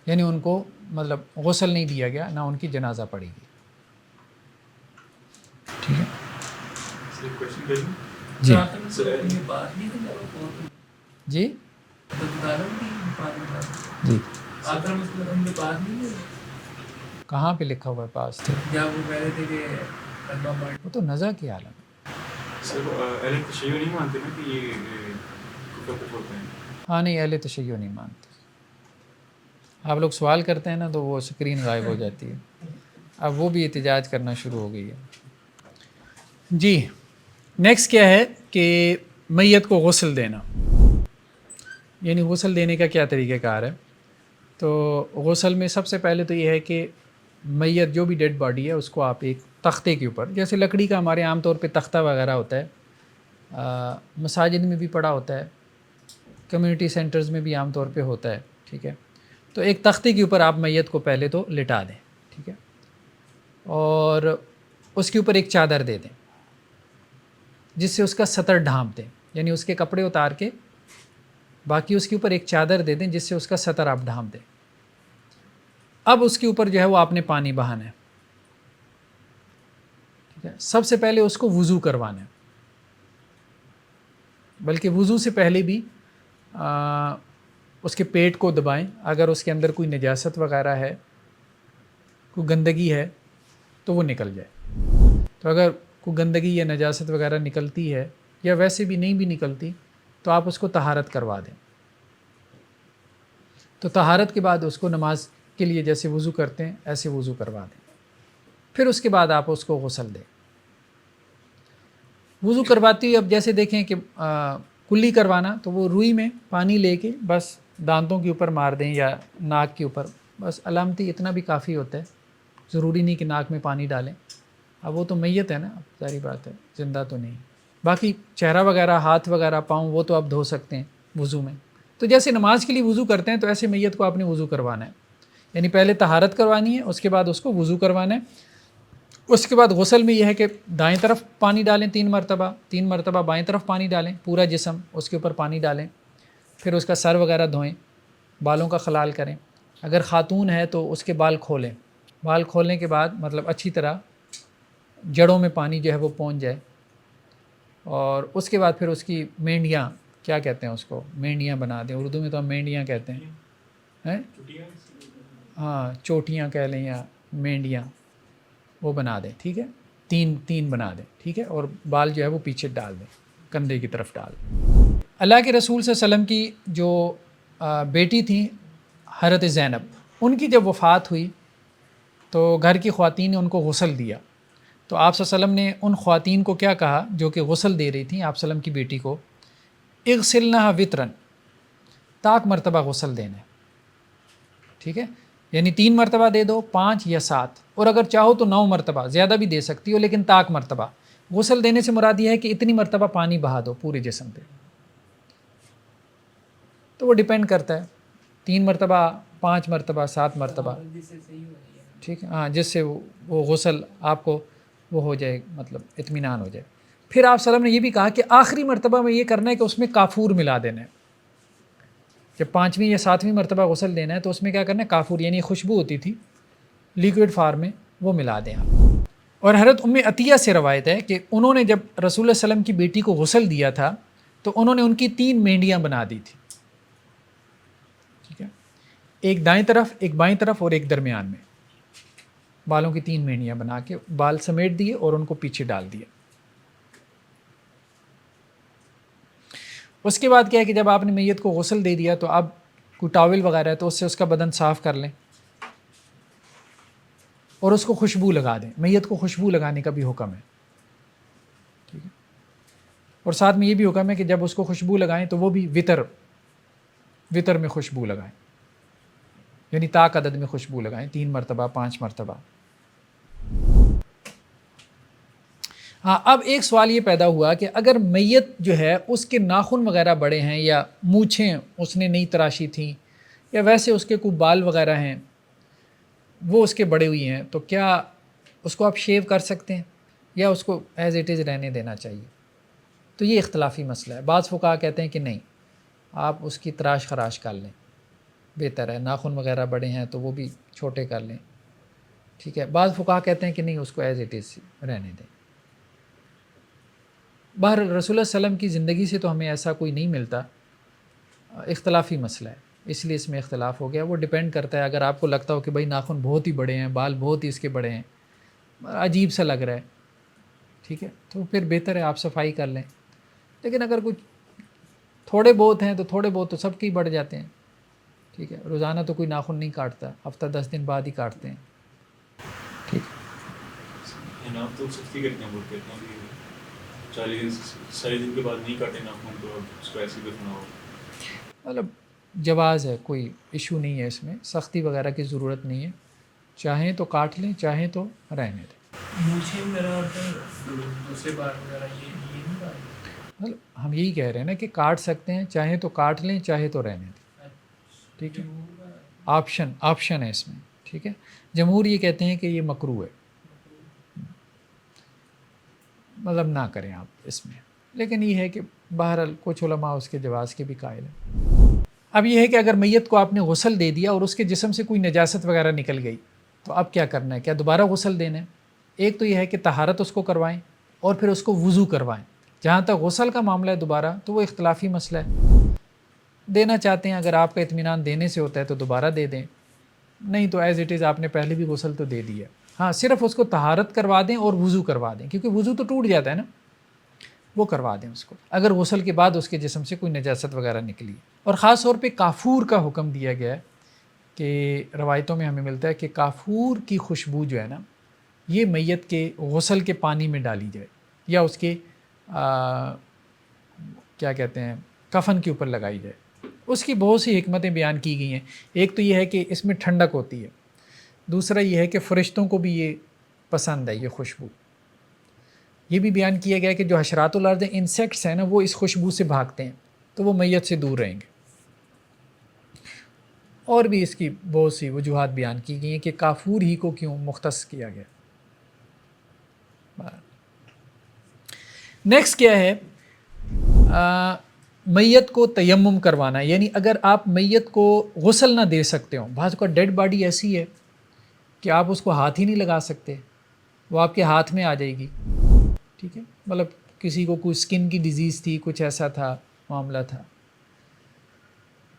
Speaker 1: یعنی ان کو مطلب غسل نہیں دیا گیا, نہ ان کی جنازہ پڑی گئی. ٹھیک ہے جی جی جی. کہاں پہ لکھا ہوا ہے پاس تھے؟ وہ تو نزا کے عالم ہے.
Speaker 6: سر اہل تشیع نہیں مانتے نا کہ یہ کفر ہوتے ہیں؟
Speaker 1: ہاں نہیں, اہل تشیع نہیں مانتے. آپ لوگ سوال کرتے ہیں نا تو وہ اسکرین غائب ہو جاتی ہے. اب وہ بھی احتجاج کرنا شروع ہو گئی ہے. جی نیکسٹ کیا ہے کہ میت کو غسل دینا, یعنی غسل دینے کا کیا طریقہ کار ہے. تو غسل میں سب سے پہلے تو یہ ہے کہ میت جو بھی ڈیڈ باڈی ہے اس کو آپ ایک تختے کے اوپر, جیسے لکڑی کا ہمارے عام طور پہ تختہ وغیرہ ہوتا ہے, مساجد میں بھی پڑا ہوتا ہے, کمیونٹی سینٹرز میں بھی عام طور پہ ہوتا ہے. ٹھیک ہے, تو ایک تختے کے اوپر آپ میت کو پہلے تو لٹا دیں. ٹھیک ہے, اور اس کے اوپر ایک چادر دے دیں جس سے اس کا سطر ڈھانپ دیں, یعنی اس کے کپڑے اتار کے باقی اس کے اوپر ایک چادر دے دیں جس سے اس کا سطر آپ ڈھانپ دیں. اب اس کے اوپر جو ہے وہ آپ نے پانی بہانا ہے. ٹھیک ہے, سب سے پہلے اس کو وضو کروانا ہے, بلکہ وضو سے پہلے بھی اس کے پیٹ کو دبائیں. اگر اس کے اندر کوئی نجاست وغیرہ ہے, کوئی گندگی ہے تو وہ نکل جائے. تو اگر کوئی گندگی یا نجاست وغیرہ نکلتی ہے یا ویسے بھی نہیں بھی نکلتی تو آپ اس کو طہارت کروا دیں. تو طہارت کے بعد اس کو نماز کے لیے جیسے وضو کرتے ہیں ایسے وضو کروا دیں. پھر اس کے بعد آپ اس کو غسل دیں. وضو کرواتی ہوئی اب جیسے دیکھیں کہ کلی کروانا تو وہ روئی میں پانی لے کے بس دانتوں کے اوپر مار دیں یا ناک کے اوپر, بس علامتی اتنا بھی کافی ہوتا ہے. ضروری نہیں کہ ناک میں پانی ڈالیں. اب وہ تو میت ہے نا, ساری بات ہے, زندہ تو نہیں. باقی چہرہ وغیرہ, ہاتھ وغیرہ, پاؤں وہ تو آپ دھو سکتے ہیں وضو میں. تو جیسے نماز کے لیے وضو کرتے ہیں تو ایسے میت کو آپ نے وضو کروانا ہے, یعنی پہلے طہارت کروانی ہے, اس کے بعد اس کو وضو کروانا ہے. اس کے بعد غسل میں یہ ہے کہ دائیں طرف پانی ڈالیں 3 مرتبہ، 3 مرتبہ بائیں طرف پانی ڈالیں، پورا جسم اس کے اوپر پانی ڈالیں، پھر اس کا سر وغیرہ دھوئیں، بالوں کا خلال کریں، اگر خاتون ہے تو اس کے بال کھولیں، بال کھولنے کے بعد مطلب اچھی طرح جڑوں میں پانی جو ہے وہ پہنچ جائے، اور اس کے بعد پھر اس کی مینڈیاں، کیا کہتے ہیں اس کو، مینڈیاں بنا دیں، اردو میں تو ہم مینڈیاں کہتے ہیں، ہاں چوٹیاں کہہ لیں یا مینڈیاں، وہ بنا دیں، ٹھیک ہے، تین بنا دیں، ٹھیک ہے، اور بال جو ہے وہ پیچھے ڈال دیں، کندھے کی طرف ڈال دیں۔ اللہ کے رسول صلی اللہ علیہ وسلم کی جو بیٹی تھیں حضرت زینب، ان کی جب وفات ہوئی تو گھر کی خواتین نے ان کو غسل دیا، تو آپ صلی اللہ علیہ وسلم نے ان خواتین کو کیا کہا جو کہ غسل دے رہی تھیں آپ صلی اللہ علیہ وسلم کی بیٹی کو، اغسلنہا وطرن، طاق مرتبہ غسل دینا ہے، ٹھیک ہے، یعنی 3 مرتبہ دے دو، 5 یا 7، اور اگر چاہو تو 9 مرتبہ، زیادہ بھی دے سکتی ہو، لیکن طاق مرتبہ غسل دینے سے مراد یہ ہے کہ اتنی مرتبہ پانی بہا دو پورے جسم پہ، تو وہ ڈیپینڈ کرتا ہے 3 مرتبہ، 5 مرتبہ، 7 مرتبہ، ٹھیک ہے، ہاں، جس سے وہ غسل آپ کو وہ ہو جائے، مطلب اطمینان ہو جائے۔ پھر آپ صلی اللہ علیہ وسلم نے یہ بھی کہا کہ آخری مرتبہ میں یہ کرنا ہے کہ اس میں کافور ملا دینا ہے، جب 5ویں یا 7ویں مرتبہ غسل دینا ہے تو اس میں کیا کرنا ہے، کافور، یعنی خوشبو ہوتی تھی لیکوڈ فارم میں، وہ ملا دیں آپ۔ اور حضرت ام عطیہ سے روایت ہے کہ انہوں نے جب رسول اللہ صلی اللہ علیہ وسلم کی بیٹی کو غسل دیا تھا تو انہوں نے ان کی 3 مینڈیاں بنا دی تھی، ٹھیک ہے، ایک دائیں طرف، ایک بائیں طرف، اور ایک درمیان میں، بالوں کی 3 مینڈیاں بنا کے بال سمیٹ دیے اور ان کو پیچھے ڈال دیا۔ اس کے بعد کیا ہے کہ جب آپ نے میت کو غسل دے دیا تو اب کوئی ٹاول وغیرہ ہے تو اس سے اس کا بدن صاف کر لیں اور اس کو خوشبو لگا دیں، میت کو خوشبو لگانے کا بھی حکم ہے، ٹھیک ہے، اور ساتھ میں یہ بھی حکم ہے کہ جب اس کو خوشبو لگائیں تو وہ بھی وطر میں خوشبو لگائیں، یعنی طاق عدد میں خوشبو لگائیں، 3 مرتبہ، 5 مرتبہ۔ ہاں، اب ایک سوال یہ پیدا ہوا کہ اگر میت جو ہے اس کے ناخن وغیرہ بڑے ہیں یا مونچھیں اس نے نہیں تراشی تھیں یا ویسے اس کے کوئی بال وغیرہ ہیں وہ اس کے بڑے ہوئی ہیں، تو کیا اس کو آپ شیو کر سکتے ہیں یا اس کو ایز اٹ از رہنے دینا چاہیے؟ تو یہ اختلافی مسئلہ ہے، بعض فقہا کہتے ہیں کہ نہیں، آپ اس کی تراش خراش کر لیں، بہتر ہے، ناخن وغیرہ بڑے ہیں تو وہ بھی چھوٹے کر لیں، ٹھیک ہے، بعض فقہا کہتے ہیں کہ نہیں، اس کو ایز اٹ از رہنے دیں۔ بہر رسول اللہ صلی اللہ علیہ وسلم کی زندگی سے تو ہمیں ایسا کوئی نہیں ملتا، اختلافی مسئلہ ہے، اس لیے اس میں اختلاف ہو گیا، وہ ڈیپینڈ کرتا ہے، اگر آپ کو لگتا ہو کہ بھائی ناخن بہت ہی بڑے ہیں، بال بہت ہی اس کے بڑے ہیں، عجیب سا لگ رہا ہے، ٹھیک ہے، تو پھر بہتر ہے آپ صفائی کر لیں، لیکن اگر کچھ تھوڑے بہت ہیں تو تھوڑے بہت تو سب کے ہی بڑھ جاتے ہیں، ٹھیک ہے، روزانہ تو کوئی ناخن نہیں کاٹتا، ہفتہ 10 دن بعد ہی کاٹتے ہیں، ٹھیک ہے۔
Speaker 6: آپ تو سختی کرتے ہیں، بہت کہتے ہیں کہ 40 دن کے بعد نہیں کاٹے ناخن تو اس کو ایسی دفنا ہو،
Speaker 1: مطلب جواز ہے، کوئی ایشو نہیں ہے، اس میں سختی وغیرہ کی ضرورت نہیں ہے، چاہیں تو کاٹ لیں، چاہیں تو رہنے دیں۔
Speaker 4: مجھے میرا دوسرے بار وغیرہ یہ نہیں کہا،
Speaker 1: مطلب ہم یہی کہہ رہے ہیں نا کہ کاٹ سکتے ہیں، چاہیں تو کاٹ لیں، چاہے تو رہنے دیں، ٹھیک ہے، آپشن ہے اس میں، ٹھیک ہے، جمہور یہ کہتے ہیں کہ یہ مکروہ ہے، مطلب نہ کریں آپ اس میں، لیکن یہ ہے کہ بہرحال کچھ علماء اس کے جواز کے بھی قائل ہیں۔ اب یہ ہے کہ اگر میت کو آپ نے غسل دے دیا اور اس کے جسم سے کوئی نجاست وغیرہ نکل گئی تو اب کیا کرنا ہے، کیا دوبارہ غسل دینا ہے؟ ایک تو یہ ہے کہ طہارت اس کو کروائیں اور پھر اس کو وضو کروائیں، جہاں تک غسل کا معاملہ ہے دوبارہ تو وہ اختلافی مسئلہ ہے، دینا چاہتے ہیں اگر آپ کا اطمینان دینے سے ہوتا ہے تو دوبارہ دے دیں، نہیں تو ایز اٹ از آپ نے پہلے بھی غسل تو دے دیا، ہاں صرف اس کو طہارت کروا دیں اور وضو کروا دیں، کیونکہ وضو تو ٹوٹ جاتا ہے نا، وہ کروا دیں اس کو، اگر غسل کے بعد اس کے جسم سے کوئی نجاست وغیرہ نکلی۔ اور خاص طور پہ کافور کا حکم دیا گیا ہے کہ روایتوں میں ہمیں ملتا ہے کہ کافور کی خوشبو جو ہے نا یہ میت کے غسل کے پانی میں ڈالی جائے یا اس کے کیا کہتے ہیں کفن کے اوپر لگائی جائے، اس کی بہت سی حکمتیں بیان کی گئی ہیں، ایک تو یہ ہے کہ اس میں ٹھنڈک ہوتی ہے، دوسرا یہ ہے کہ فرشتوں کو بھی یہ پسند ہے یہ خوشبو، یہ بھی بیان کیا گیا ہے کہ جو حشرات الارض انسیکٹس ہیں نا وہ اس خوشبو سے بھاگتے ہیں تو وہ میت سے دور رہیں گے، اور بھی اس کی بہت سی وجوہات بیان کی گئی ہیں کہ کافور ہی کو کیوں مختص کیا گیا۔ نیکسٹ کیا ہے، میت کو تیمم کروانا، یعنی اگر آپ میت کو غسل نہ دے سکتے ہوں، بعض کا ڈیڈ باڈی ایسی ہے کہ آپ اس کو ہاتھ ہی نہیں لگا سکتے، وہ آپ کے ہاتھ میں آ جائے گی، ٹھیک ہے، مطلب کسی کو کوئی اسکن کی ڈیزیز تھی، کچھ ایسا تھا معاملہ تھا،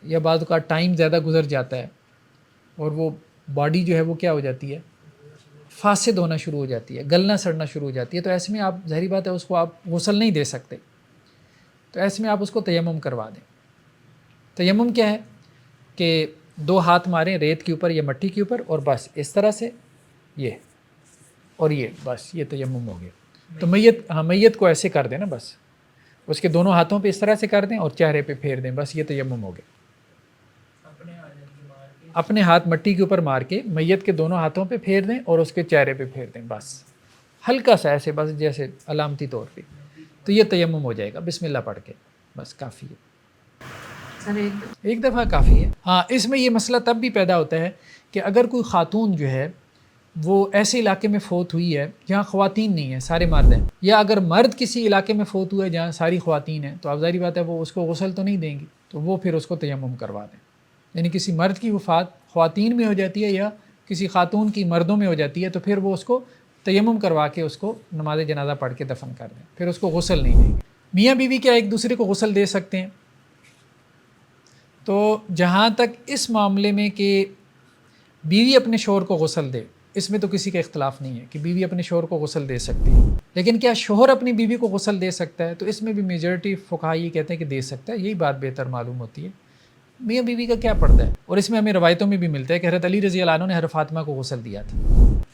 Speaker 1: یا بعض کا ٹائم زیادہ گزر جاتا ہے اور وہ باڈی جو ہے وہ کیا ہو جاتی ہے، فاسد ہونا شروع ہو جاتی ہے، گلنا سڑنا شروع ہو جاتی ہے، تو ایسے میں آپ ظاہری بات ہے اس کو آپ غسل نہیں دے سکتے، تو ایسے میں آپ اس کو تیمم کروا دیں۔ تیمم کیا ہے کہ 2 ہاتھ ماریں ریت کے اوپر یا مٹی کے اوپر، اور بس اس طرح سے یہ اور یہ، بس یہ تیمم ہو گیا۔ تو میت کو ایسے کر دیں نا، بس اس کے دونوں ہاتھوں پہ اس طرح سے کر دیں اور چہرے پہ پھیر دیں، بس یہ تیمم ہو گیا۔ اپنے ہاتھ مٹی کے اوپر مار کے میت کے دونوں ہاتھوں پہ پھیر دیں اور اس کے چہرے پہ پھیر دیں، بس ہلکا سا ایسے، بس جیسے علامتی طور پہ، تو یہ تیمم ہو جائے گا بسم اللہ پڑھ کے، بس کافی ہے،
Speaker 5: سر
Speaker 1: ایک دفعہ کافی ہے۔ ہاں، اس میں یہ مسئلہ تب بھی پیدا ہوتا ہے کہ اگر کوئی خاتون جو ہے وہ ایسے علاقے میں فوت ہوئی ہے جہاں خواتین نہیں ہیں، سارے مرد ہیں، یا اگر مرد کسی علاقے میں فوت ہوا ہے جہاں ساری خواتین ہیں، تو اب ظاہری بات ہے وہ اس کو غسل تو نہیں دیں گی، تو وہ پھر اس کو تیمم کروا دیں۔ یعنی کسی مرد کی وفات خواتین میں ہو جاتی ہے یا کسی خاتون کی مردوں میں ہو جاتی ہے، تو پھر وہ اس کو تیمم کروا کے اس کو نماز جنازہ پڑھ کے دفن کر دیں، پھر اس کو غسل نہیں دیں گے۔ میاں بیوی کیا ایک دوسرے کو غسل دے سکتے ہیں؟ تو جہاں تک اس معاملے میں کہ بیوی اپنے شوہر کو غسل دے، اس میں تو کسی کا اختلاف نہیں ہے کہ بیوی اپنے شوہر کو غسل دے سکتی ہے، لیکن کیا شوہر اپنی بیوی کو غسل دے سکتا ہے؟ تو اس میں بھی میجورٹی فقہا یہ کہتے ہیں کہ دے سکتا ہے، یہی بات بہتر معلوم ہوتی ہے۔ میاں بیوی کا کیا پردہ ہے، اور اس میں ہمیں روایتوں میں بھی ملتا ہے کہ حضرت علی رضی اللہ عنہ نے حضرت فاطمہ کو غسل دیا تھا،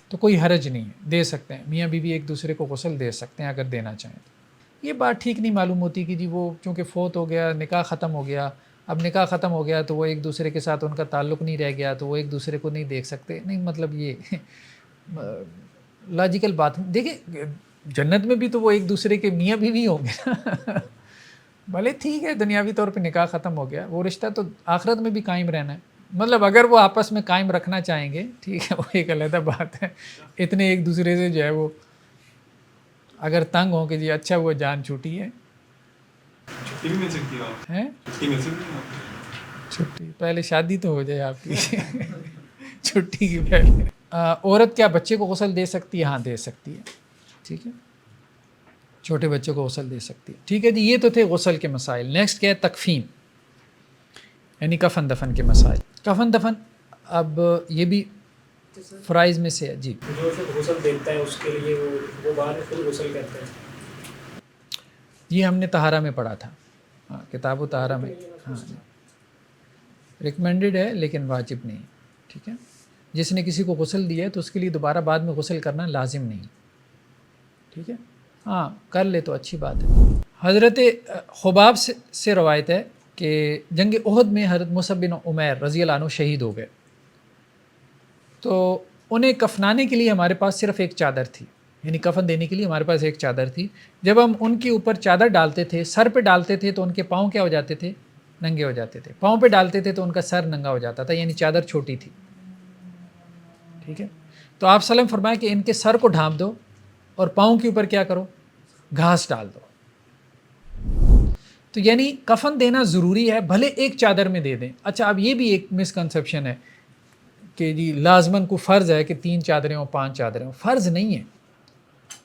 Speaker 1: تو کوئی حرج نہیں ہے، دے سکتے ہیں، میاں بیوی ایک دوسرے کو غسل دے سکتے ہیں اگر دینا چاہیں تو۔ یہ بات ٹھیک نہیں معلوم ہوتی کہ جی وہ چونکہ فوت ہو گیا، نکاح ختم ہو گیا، اب نکاح ختم ہو گیا تو وہ ایک دوسرے کے ساتھ ان کا تعلق نہیں رہ گیا تو وہ ایک دوسرے کو نہیں دیکھ سکتے، نہیں، مطلب یہ لاجیکل بات۔ دیکھیں جنت میں بھی تو وہ ایک دوسرے کے میاں بیوی ہوں گے نا، بھلے ٹھیک ہے دنیاوی طور پہ نکاح ختم ہو گیا، وہ رشتہ تو آخرت میں بھی قائم رہنا ہے، مطلب اگر وہ آپس میں قائم رکھنا چاہیں گے ٹھیک ہے، وہ ایک علیحدہ بات ہے، اتنے ایک دوسرے سے جو ہے وہ اگر تنگ ہوں کہ جی اچھا وہ جان چھوٹی ہے،
Speaker 6: چھٹی بھی مل سکتی ہے، چھٹی مل سکتی ہے،
Speaker 1: چھٹی پہلے شادی تو ہو جائے آپ کی چھٹی کی پہلے۔ عورت کیا بچے کو غسل دے سکتی ہے؟ ہاں دے سکتی ہے، ٹھیک ہے، چھوٹے بچے کو غسل دے سکتی ہے، ٹھیک ہے جی۔ یہ تو تھے غسل کے مسائل۔ نیکسٹ کیا ہے؟ تکفین، یعنی کفن دفن کے مسائل۔ کفن دفن اب یہ بھی فرائض میں سے ہے جی۔
Speaker 3: جو غسل دیتا ہے اس کے لیے وہ بعد میں خود غسل کرتا ہے،
Speaker 1: یہ ہم نے طہارہ میں پڑھا تھا، ہاں کتاب و طہارہ میں، ہاں ریکمینڈڈ ہے لیکن واجب نہیں، ٹھیک ہے۔ جس نے کسی کو غسل دیا ہے تو اس کے لیے دوبارہ بعد میں غسل کرنا لازم نہیں، ٹھیک ہے، ہاں کر لے تو اچھی بات ہے۔ حضرت خباب سے روایت ہے کہ جنگ احد میں حضرت مصعب بن عمیر رضی اللہ عنہ شہید ہو گئے، تو انہیں کفنانے کے لیے ہمارے پاس صرف ایک چادر تھی، یعنی کفن دینے کے لیے ہمارے پاس ایک چادر تھی۔ جب ہم ان کے اوپر چادر ڈالتے تھے، سر پہ ڈالتے تھے تو ان کے پاؤں کیا ہو جاتے تھے؟ ننگے ہو جاتے تھے، پاؤں پہ ڈالتے تھے تو ان کا سر ننگا ہو جاتا تھا، یعنی چادر چھوٹی تھی، ٹھیک ہے۔ تو آپ صلی اللہ علیہ وسلم فرمایا کہ ان کے سر کو ڈھانپ دو اور پاؤں کے اوپر کیا کرو؟ گھاس ڈال دو۔ تو یعنی کفن دینا ضروری ہے، بھلے ایک چادر میں دے دیں۔ اچھا اب یہ بھی ایک مسکنسیپشن ہے کہ جی لازماً کو فرض ہے کہ 3 چادریں ہوں 5 چادریں ہوں، فرض نہیں ہے،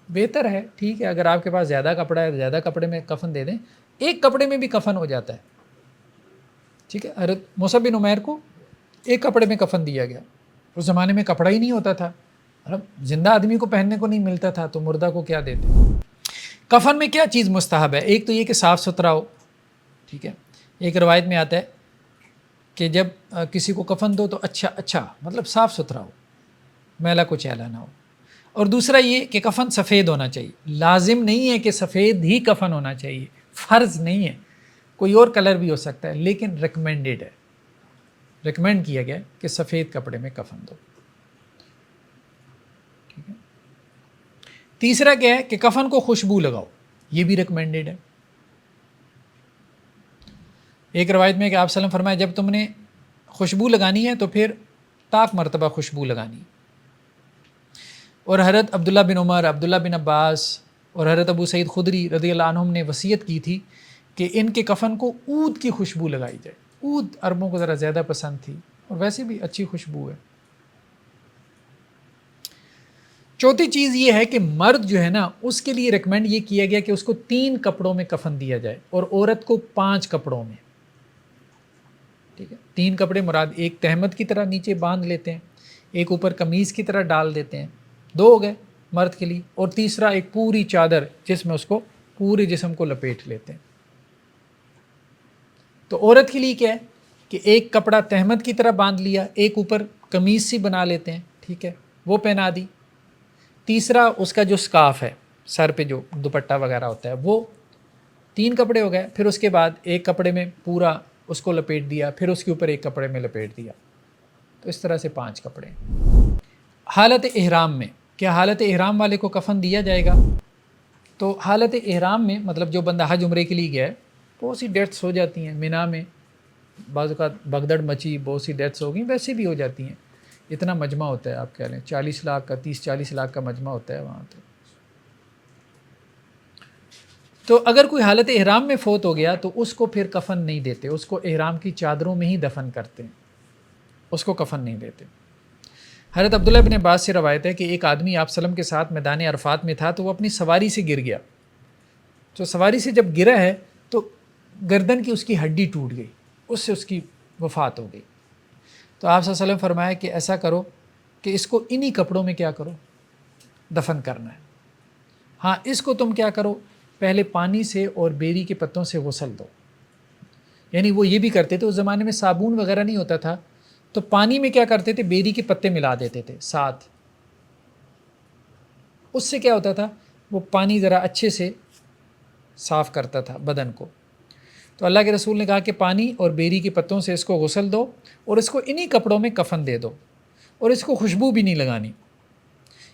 Speaker 1: بہتر ہے، ٹھیک ہے، اگر آپ کے پاس زیادہ کپڑا ہے زیادہ کپڑے میں کفن دے دیں، ایک کپڑے میں بھی کفن ہو جاتا ہے، ٹھیک ہے۔ حضرت مصعب بن عمیر کو ایک کپڑے میں کفن دیا گیا، اس زمانے میں کپڑا ہی نہیں ہوتا تھا، زندہ آدمی کو پہننے کو نہیں ملتا تھا تو مردہ کو کیا دیتے۔ کفن میں کیا چیز مستحب ہے؟ ایک تو یہ کہ صاف ستھرا ہو، ٹھیک ہے، ایک روایت میں آتا ہے کہ جب کسی کو کفن دو تو اچھا مطلب صاف ستھرا ہو، میلا کچیلا نہ ہو، اور دوسرا یہ کہ کفن سفید ہونا چاہیے، لازم نہیں ہے کہ سفید ہی کفن ہونا چاہیے، فرض نہیں ہے، کوئی اور کلر بھی ہو سکتا ہے، لیکن ریکمینڈڈ ہے، ریکمینڈ کیا گیا کہ سفید کپڑے میں کفن دو، ٹھیک ہے۔ تیسرا کیا ہے کہ کفن کو خوشبو لگاؤ، یہ بھی ریکمینڈڈ ہے۔ ایک روایت میں کہ آپ صلی اللہ علیہ وسلم فرمایا جب تم نے خوشبو لگانی ہے تو پھر طاق مرتبہ خوشبو لگانی، اور حضرت عبداللہ بن عمر، عبداللہ بن عباس اور حضرت ابو سعید خدری رضی اللہ عنہم نے وصیت کی تھی کہ ان کے کفن کو عود کی خوشبو لگائی جائے. عود عربوں کو ذرا زیادہ پسند تھی اور ویسے بھی اچھی خوشبو ہے. چوتھی چیز یہ ہے کہ مرد جو ہے نا اس کے لیے ریکمینڈ یہ کیا گیا کہ اس کو 3 کپڑوں میں کفن دیا جائے اور عورت کو 5 کپڑوں میں. ٹھیک ہے، 3 کپڑے مراد ایک تہمت کی طرح نیچے باندھ لیتے ہیں، ایک اوپر قمیض کی طرح ڈال دیتے ہیں، 2 ہو گئے مرد کے لیے، اور تیسرا ایک پوری چادر جس میں اس کو پورے جسم کو لپیٹ لیتے ہیں. تو عورت کے لیے کیا ہے کہ ایک کپڑا تہمت کی طرح باندھ لیا، ایک اوپر قمیض سی بنا لیتے ہیں، ٹھیک ہے، وہ پہنا دی. تیسرا اس کا جو سکارف ہے، سر پہ جو دوپٹہ وغیرہ ہوتا ہے، وہ 3 کپڑے ہو گئے. پھر اس کے بعد ایک کپڑے میں پورا اس کو لپیٹ دیا، پھر اس کے اوپر ایک کپڑے میں لپیٹ دیا. تو اس طرح سے 5 کپڑے. حالت احرام میں کیا حالت احرام والے کو کفن دیا جائے گا؟ تو حالت احرام میں مطلب جو بندہ حج عمرے کے لیے گیا ہے، بہت سی ڈیتھس ہو جاتی ہیں مینا میں، بعض اوقات بگدڑ مچی، بہت سی ڈیتھس ہو گئیں، ویسے بھی ہو جاتی ہیں. اتنا مجمع ہوتا ہے، آپ کہہ لیں 40 لاکھ کا، 30-40 لاکھ کا مجمع ہوتا ہے وہاں. تو اگر کوئی حالت احرام میں فوت ہو گیا تو اس کو پھر کفن نہیں دیتے، اس کو احرام کی چادروں میں ہی دفن کرتے ہیں، اس کو کفن نہیں دیتے. حضرت عبداللہ بن عباس سے روایت ہے کہ ایک آدمی آپ وسلم کے ساتھ میدان عرفات میں تھا تو وہ اپنی سواری سے گر گیا. تو سواری سے جب گرا ہے تو گردن کی اس کی ہڈی ٹوٹ گئی، اس سے اس کی وفات ہو گئی. تو آپ صلی اللہ علیہ وسلم فرمایا کہ ایسا کرو کہ اس کو انہی کپڑوں میں کیا کرو، دفن کرنا ہے. ہاں اس کو تم کیا کرو، پہلے پانی سے اور بیری کے پتوں سے غسل دو. یعنی وہ یہ بھی کرتے تھے، اس زمانے میں صابن وغیرہ نہیں ہوتا تھا، تو پانی میں کیا کرتے تھے، بیری کے پتے ملا دیتے تھے ساتھ. اس سے کیا ہوتا تھا، وہ پانی ذرا اچھے سے صاف کرتا تھا بدن کو. تو اللہ کے رسول نے کہا کہ پانی اور بیری کے پتوں سے اس کو غسل دو اور اس کو انہی کپڑوں میں کفن دے دو، اور اس کو خوشبو بھی نہیں لگانی.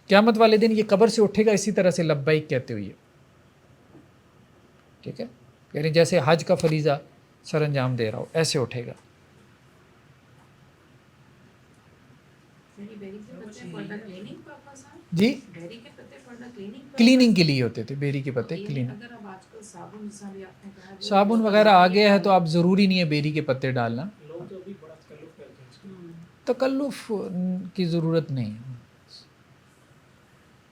Speaker 1: قیامت والے دن یہ قبر سے اٹھے گا اسی طرح سے لبیک کہتے ہوئے. ٹھیک ہے، یعنی جیسے حج کا فریضہ سر انجام دے رہا ہو ایسے اٹھے گا. جی کلیننگ کے لیے ہوتے تھے بیری کے پتے. کلیننگ صابن وغیرہ آ گیا ہے تو آپ ضروری نہیں ہے بیری کے پتے ڈالنا، تکلف کی ضرورت نہیں ہے،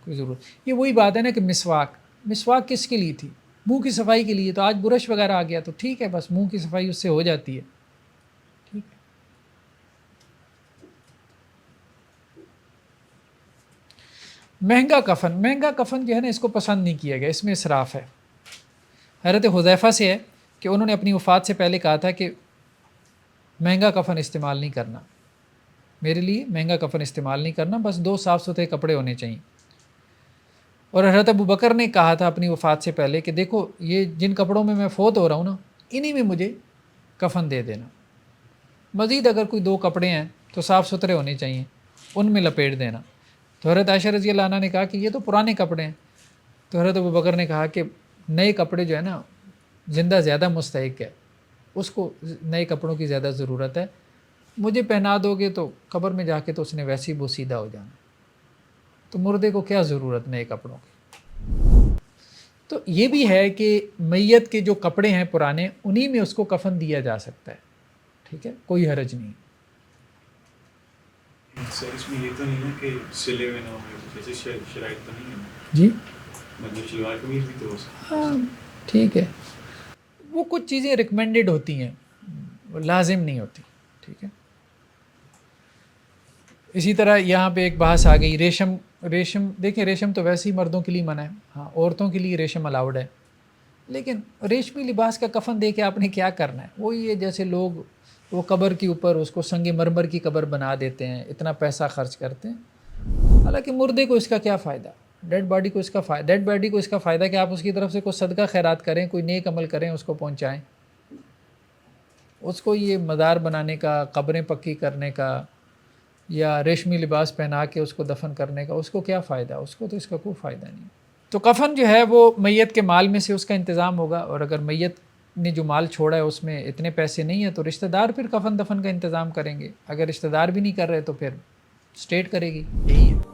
Speaker 1: کوئی ضرورت. یہ وہی بات ہے نا کہ مسواک کس کے لیے تھی، منہ کی صفائی کے لیے. تو آج برش وغیرہ آ گیا تو ٹھیک ہے، بس منہ کی صفائی اس سے ہو جاتی ہے. ٹھیک ہے. مہنگا کفن جو ہے نا اس کو پسند نہیں کیا گیا، اس میں اسراف ہے. حضرت حذیفہ سے ہے کہ انہوں نے اپنی وفات سے پہلے کہا تھا کہ مہنگا کفن استعمال نہیں کرنا، میرے لیے مہنگا کفن استعمال نہیں کرنا، بس 2 صاف ستھرے کپڑے ہونے چاہیے. اور حضرت ابو بکر نے کہا تھا اپنی وفات سے پہلے کہ دیکھو یہ جن کپڑوں میں فوت ہو رہا ہوں نا، انہی میں مجھے کفن دے دینا. مزید اگر کوئی 2 کپڑے ہیں تو صاف ستھرے ہونے چاہیے، ان میں لپیٹ دینا. تو حضرت عائشہ رضی اللہ عنہ نے کہا کہ یہ تو پرانے کپڑے ہیں. تو حضرت ابو بکر نے کہا کہ نئے کپڑے جو ہے نا زندہ زیادہ مستحق ہے، اس کو نئے کپڑوں کی زیادہ ضرورت ہے، مجھے پہنا دو گے تو قبر میں جا کے تو اس نے ویسے ہی بوسیدہ ہو جانا، تو مردے کو کیا ضرورت نئے کپڑوں کی. تو یہ بھی ہے کہ میت کے جو کپڑے ہیں پرانے انہی میں اس کو کفن دیا جا سکتا ہے. ٹھیک ہے، کوئی حرج نہیں.
Speaker 6: سر اس میں یہ تو نہیں ہے کہ سلے ہوئے نہ ہو، جیسے شرائط تو نہیں ہے
Speaker 1: جی
Speaker 6: مطلب شلوار قمیض بھی تو ہو سکتا ہے.
Speaker 1: ہاں ٹھیک ہے، وہ کچھ چیزیں ریکمینڈڈ ہوتی ہیں، وہ لازم نہیں ہوتی. ٹھیک ہے. اسی طرح یہاں پہ ایک بحث آ گئی، ریشم. دیکھیں ریشم تو ویسے ہی مردوں کے لیے منع ہے، ہاں عورتوں کے لیے ریشم الاؤڈ ہے، لیکن ریشمی لباس کا کفن دے کے آپ نے کیا کرنا ہے. وہی ہے جیسے لوگ وہ قبر کے اوپر اس کو سنگ مرمر کی قبر بنا دیتے ہیں، اتنا پیسہ خرچ کرتے ہیں، حالانکہ مردے کو اس کا کیا فائدہ، ڈیڈ باڈی کو اس کا فائدہ کہ آپ اس کی طرف سے کوئی صدقہ خیرات کریں، کوئی نیک عمل کریں، اس کو پہنچائیں. اس کو یہ مزار بنانے کا، قبریں پکی کرنے کا یا ریشمی لباس پہنا کے اس کو دفن کرنے کا اس کو کیا فائدہ، اس کو تو اس کا کوئی فائدہ نہیں. تو کفن جو ہے وہ میت کے مال میں سے اس کا انتظام ہوگا، اور اگر میت نے جو مال چھوڑا ہے اس میں اتنے پیسے نہیں ہیں تو رشتہ دار پھر کفن دفن کا انتظام کریں گے. اگر رشتہ دار بھی نہیں کر رہے تو پھر اسٹیٹ کرے گی. یہی ہے.